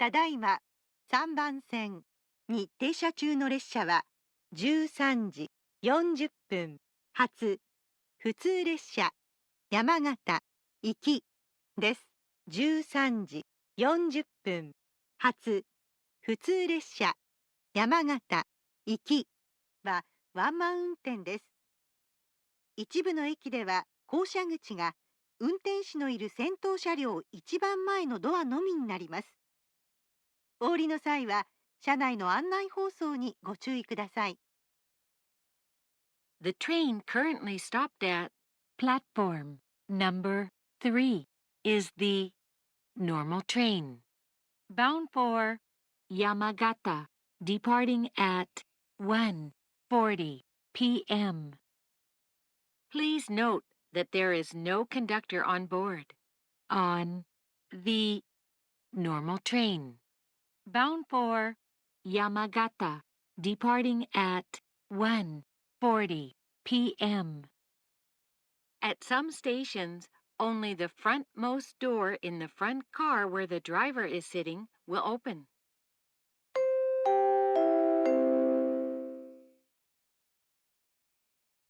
ただいま3番線に停車中の列車は13時40分発普通列車山形行きです。13時40分発普通列車山形行きはワンマン運転です。一部の駅では降車口が運転士のいる先頭車両一番前のドアのみになります。お降りの際は車内の案内放送にご注意ください。The train currently stopped at platform number 3 is the normal train, bound for Yamagata, departing at 1:40 p.m. Please note that there is no conductor on board on the normal train, bound for Yamagata, departing at 1:40 p.m. At some stations, only the frontmost door in the front car where the driver is sitting will open.